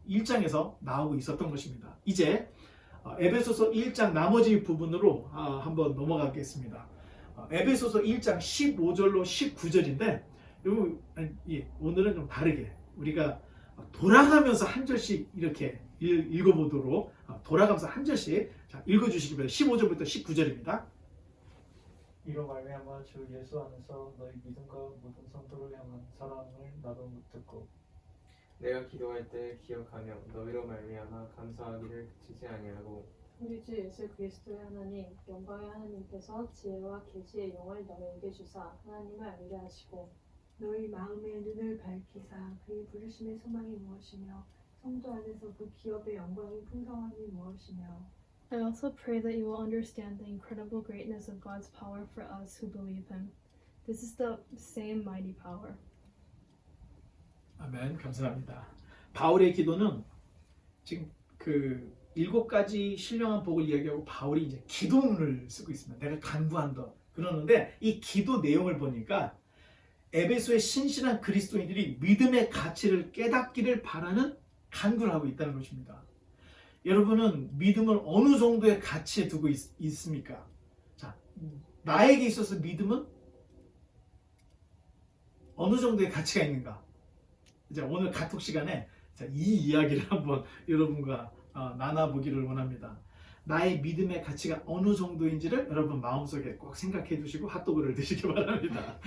1장에서 나오고 있었던 것입니다. 이제 에베소서 1장 나머지 부분으로 한번 넘어가겠습니다. 에베소서 1장 15절로 19절인데 오늘은 좀 다르게 우리가 돌아가면서 한 절씩 이렇게 읽어보도록, 돌아가면서 한 절씩 읽어주시기 바랍니다. 15절부터 19절입니다. 이로 말미암아 주 예수 안에서 너희 믿음과 모든 성도를 향한 사랑을 나도 묻듣고 내가 기도할 때 기억하며 너희로 말미암아 감사하기를 그치지 아니하고 우리 주 예수 그리스도의 하나님 영광의 하나님께서 지혜와 계시의 영을 너희에게 주사 하나님을 알게 하시고 너희 마음의 눈을 밝히사 그의 부르심의 소망이 무엇이며 성도 안에서 그 기업의 영광이 풍성함이 무엇이며 I also pray that you will understand the incredible greatness of God's power for us who believe Him. This is the same mighty power. 아멘. 감사합니다. 바울의 기도는 지금 그 7가지 신령한 복을 이야기하고 바울이 이제 기도문을 쓰고 있습니다. 내가 간구한다 그러는데 이 기도 내용을 보니까 에베소의 신실한 그리스도인들이 믿음의 가치를 깨닫기를 바라는 간구를 하고 있다는 것입니다. 여러분은 믿음을 어느 정도의 가치에 두고 있습니까? 자, 나에게 있어서 믿음은 어느 정도의 가치가 있는가? 이제 오늘 카톡 시간에 이 이야기를 한번 여러분과 나눠보기를 원합니다. 나의 믿음의 가치가 어느 정도인지를 여러분 마음속에 꼭 생각해 두시고 핫도그를 드시기 바랍니다.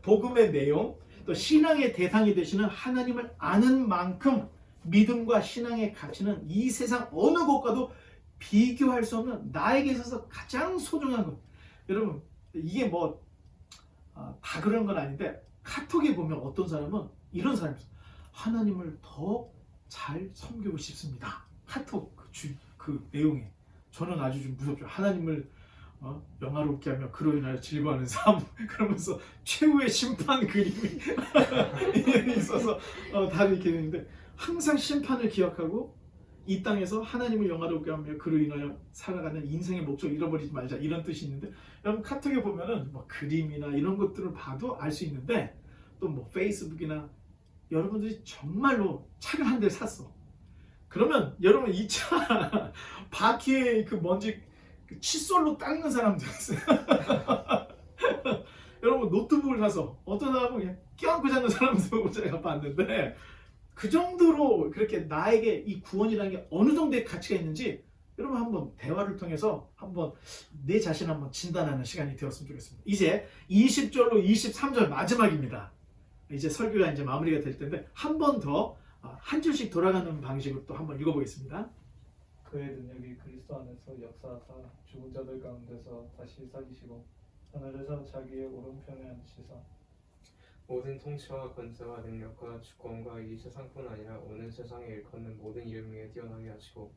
복음의 내용, 또 신앙의 대상이 되시는 하나님을 아는 만큼 믿음과 신앙의 가치는 이 세상 어느 것과도 비교할 수 없는 나에게 있어서 가장 소중한 것. 여러분 이게 뭐 다 그런 건 아닌데 카톡에 보면 어떤 사람은 이런 사람이 있어요. 하나님을 더 잘 섬기고 싶습니다. 카톡 그 내용에 저는 아주 좀 무섭죠. 하나님을 영화롭게 하며 그로 인하여 즐거워하는 삶 그러면서 최후의 심판 그림이 있어서 다들 이렇게 되는데 항상 심판을 기억하고 이 땅에서 하나님을 영화롭게 하며 그로 인하여 살아가는 인생의 목적을 잃어버리지 말자 이런 뜻이 있는데 여러분 카톡에 보면은 뭐 그림이나 이런 것들을 봐도 알 수 있는데 또 뭐 페이스북이나 여러분들이 정말로 차를 한 대 샀어. 그러면 여러분 이 차 바퀴에 그 먼지 그 칫솔로 닦는 사람들 있어요. 여러분 노트북을 사서 어떤 사람은 그냥 껴안고 자는 사람도 제가 봤는데 그 정도로 그렇게 나에게 이 구원이라는 게 어느 정도의 가치가 있는지 여러분 한번 대화를 통해서 한번 내 자신을 한번 진단하는 시간이 되었으면 좋겠습니다. 이제 20절로 23절 마지막입니다. 이제 설교가 이제 마무리가 될 텐데 한 번 더 한 줄씩 돌아가는 방식으로 또 한번 읽어보겠습니다. 그의 능력이 그리스도 안에서 역사하사 죽은 자들 가운데서 다시 살리시고 하늘에서 자기의 오른편에 앉히사 모든 통치와 권세와 능력과 주권과 이 세상뿐 아니라 오는 세상에 일컫는 모든 이름 위에 뛰어나게 하시고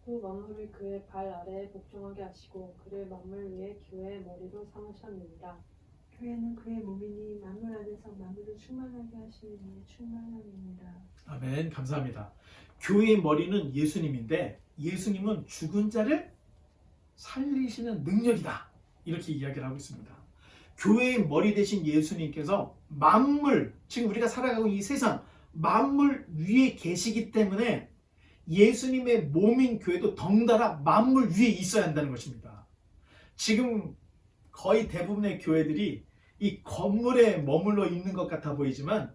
또 만물을 그의 발 아래에 복종하게 하시고 그를 만물 위에 교회의 머리로 삼으셨느니라. 교회는 그의 몸이니 만물 안에서 만물을 충만하게 하시는 이의 충만함이니라. 아멘. 감사합니다. 교회의 머리는 예수님인데 예수님은 죽은 자를 살리시는 능력이다. 이렇게 이야기를 하고 있습니다. 교회의 머리 대신 예수님께서 만물, 지금 우리가 살아가고 있는 이 세상 만물 위에 계시기 때문에 예수님의 몸인 교회도 덩달아 만물 위에 있어야 한다는 것입니다. 지금 거의 대부분의 교회들이 이 건물에 머물러 있는 것 같아 보이지만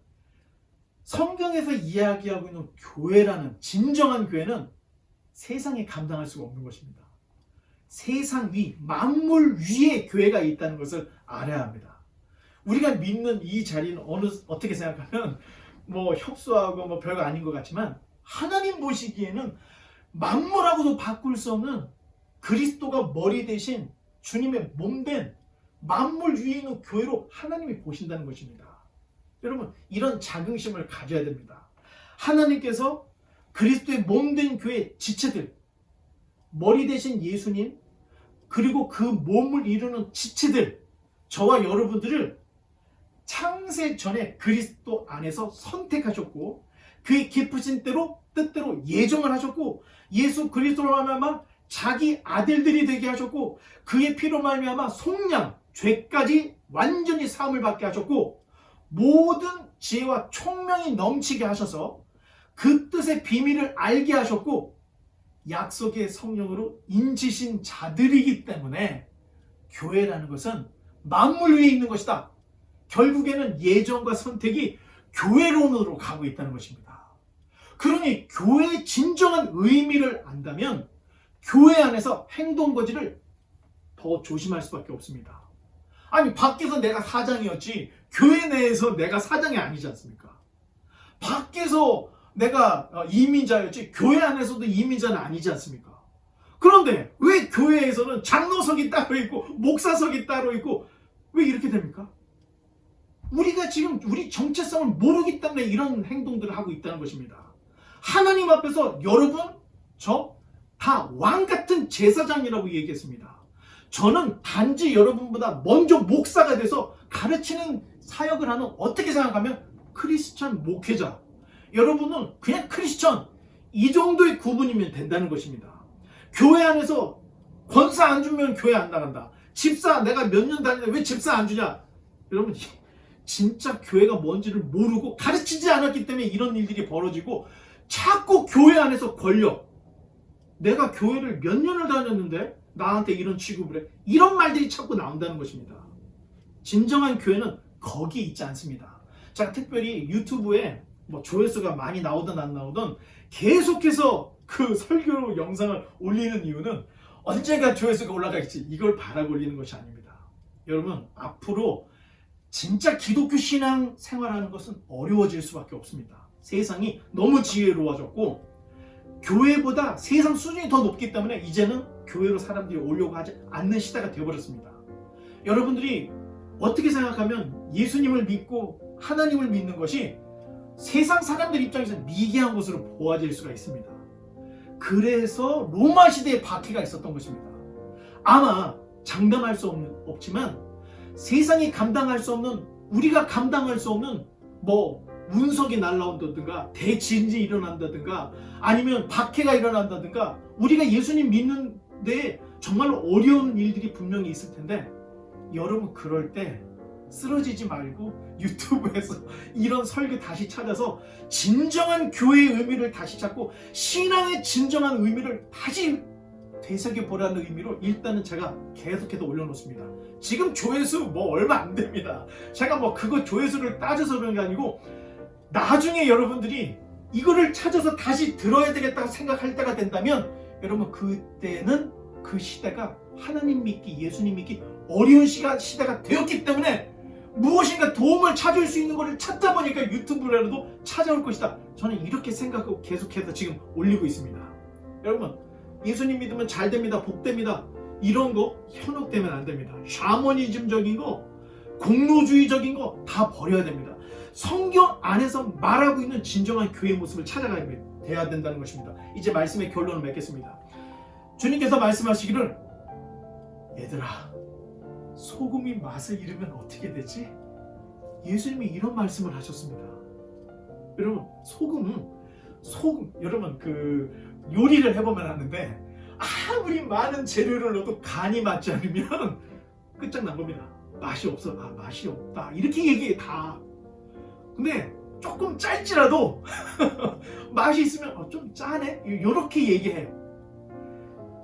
성경에서 이야기하고 있는 교회라는 진정한 교회는 세상에 감당할 수가 없는 것입니다. 세상 위, 만물 위에 교회가 있다는 것을 알아야 합니다. 우리가 믿는 이 자리는 어떻게 생각하면 뭐 협소하고 뭐 별거 아닌 것 같지만 하나님 보시기에는 만물하고도 바꿀 수 없는 그리스도가 머리 대신 주님의 몸된 만물 위에 있는 교회로 하나님이 보신다는 것입니다. 여러분 이런 자긍심을 가져야 됩니다. 하나님께서 그리스도의 몸된 교회 지체들, 머리 대신 예수님, 그리고 그 몸을 이루는 지체들, 저와 여러분들을 창세 전에 그리스도 안에서 선택하셨고 그의 깊으신 뜻대로 예정을 하셨고 예수 그리스도로 말미암아 자기 아들들이 되게 하셨고 그의 피로 말미암아 속량, 죄까지 완전히 사함을 받게 하셨고 모든 지혜와 총명이 넘치게 하셔서 그 뜻의 비밀을 알게 하셨고 약속의 성령으로 인치신 자들이기 때문에 교회라는 것은 만물 위에 있는 것이다. 결국에는 예정과 선택이 교회론으로 가고 있다는 것입니다. 그러니 교회의 진정한 의미를 안다면 교회 안에서 행동거지를 더 조심할 수밖에 없습니다. 아니 밖에서 내가 사장이었지 교회 내에서 내가 사장이 아니지 않습니까? 밖에서 내가 이민자였지 교회 안에서도 이민자는 아니지 않습니까? 그런데 왜 교회에서는 장로석이 따로 있고 목사석이 따로 있고 왜 이렇게 됩니까? 우리가 지금 우리 정체성을 모르기 때문에 이런 행동들을 하고 있다는 것입니다. 하나님 앞에서 여러분 저 다 왕같은 제사장이라고 얘기했습니다. 저는 단지 여러분보다 먼저 목사가 돼서 가르치는 사역을 하는, 어떻게 생각하면 크리스천 목회자, 여러분은 그냥 크리스천, 이 정도의 구분이면 된다는 것입니다. 교회 안에서 권사 안 주면 교회 안 나간다. 집사 내가 몇 년 다니는데 왜 집사 안 주냐? 여러분 진짜 교회가 뭔지를 모르고 가르치지 않았기 때문에 이런 일들이 벌어지고, 자꾸 교회 안에서 권력, 내가 교회를 몇 년을 다녔는데 나한테 이런 취급을 해, 이런 말들이 자꾸 나온다는 것입니다. 진정한 교회는 거기에 있지 않습니다. 제가 특별히 유튜브에 뭐 조회수가 많이 나오든 안 나오든 계속해서 그 설교 영상을 올리는 이유는 언젠가 조회수가 올라갈지 이걸 바라고 올리는 것이 아닙니다. 여러분 앞으로 진짜 기독교 신앙 생활하는 것은 어려워질 수밖에 없습니다. 세상이 너무 지혜로워졌고 교회보다 세상 수준이 더 높기 때문에 이제는 교회로 사람들이 오려고 하지 않는 시대가 되어버렸습니다. 여러분들이 어떻게 생각하면 예수님을 믿고 하나님을 믿는 것이 세상 사람들 입장에서 미개한 것으로 보아질 수가 있습니다. 그래서 로마 시대에 박해가 있었던 것입니다. 아마 장담할 수 없지만 세상이 감당할 수 없는, 우리가 감당할 수 없는 뭐 운석이 날라온다든가 대지진이 일어난다든가 아니면 박해가 일어난다든가 우리가 예수님 믿는데 정말로 어려운 일들이 분명히 있을 텐데, 여러분 그럴 때 쓰러지지 말고 유튜브에서 이런 설교 다시 찾아서 진정한 교회의 의미를 다시 찾고 신앙의 진정한 의미를 다시 되새겨보라는 의미로 일단은 제가 계속해서 올려놓습니다. 지금 조회수 뭐 얼마 안 됩니다. 제가 뭐 그거 조회수를 따져서 그런 게 아니고 나중에 여러분들이 이거를 찾아서 다시 들어야 되겠다고 생각할 때가 된다면 여러분 그때는 그 시대가 하나님 믿기, 예수님 믿기 어려운 시대가 되었기 때문에 무엇인가 도움을 찾을 수 있는 것을 찾다 보니까 유튜브라도 찾아올 것이다. 저는 이렇게 생각하고 계속해서 지금 올리고 있습니다. 여러분 예수님 믿으면 잘 됩니다, 복 됩니다, 이런 거 현혹되면 안 됩니다. 샤머니즘적인 거, 공로주의적인 거 다 버려야 됩니다. 성경 안에서 말하고 있는 진정한 교회의 모습을 찾아가야 돼야 된다는 것입니다. 이제 말씀의 결론을 맺겠습니다. 주님께서 말씀하시기를, 얘들아 소금이 맛을 잃으면 어떻게 되지? 예수님이 이런 말씀을 하셨습니다. 여러분 소금 여러분 그 요리를 해보면 아는데 아무리 많은 재료를 넣어도 간이 맞지 않으면 끝장난 겁니다. 맛이 없어, 맛이 없다 이렇게 얘기해 다. 근데 조금 짤지라도 맛이 있으면 좀 짜네 이렇게 얘기해요.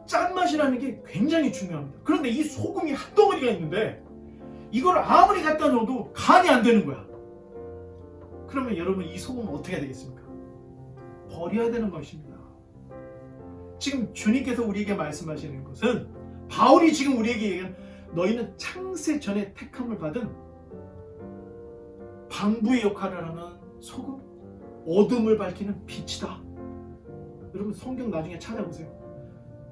짠맛이라는 게 굉장히 중요합니다. 그런데 이 소금이 한 덩어리가 있는데 이걸 아무리 갖다 넣어도 간이 안 되는 거야. 그러면 여러분 이 소금은 어떻게 해야 되겠습니까? 버려야 되는 것입니다. 지금 주님께서 우리에게 말씀하시는 것은, 바울이 지금 우리에게 얘기하는, 너희는 창세 전에 택함을 받은 방부의 역할을 하는 소금, 어둠을 밝히는 빛이다. 여러분 성경 나중에 찾아보세요.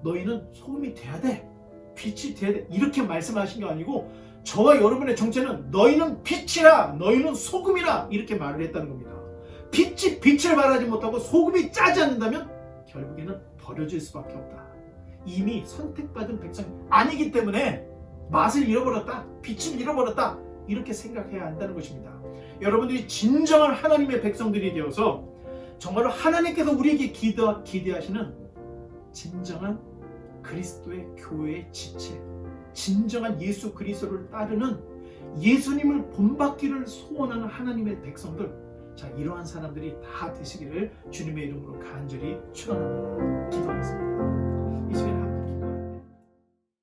너희는 소금이 돼야 돼, 빛이 돼야 돼, 이렇게 말씀하신 게 아니고 저와 여러분의 정체는 너희는 빛이라, 너희는 소금이라 이렇게 말을 했다는 겁니다. 빛이 빛을 발하지 못하고 소금이 짜지 않는다면 결국에는 버려질 수밖에 없다. 이미 선택받은 백성이 아니기 때문에 맛을 잃어버렸다, 빛을 잃어버렸다 이렇게 생각해야 한다는 것입니다. 여러분들이 진정한 하나님의 백성들이 되어서 정말로 하나님께서 우리에게 기대하시는 진정한 그리스도의 교회의 지체, 진정한 예수 그리스도를 따르는 예수님을 본받기를 소원하는 하나님의 백성들, 자 이러한 사람들이 다 되시기를 주님의 이름으로 간절히 축원합니다. 기도하겠습니다.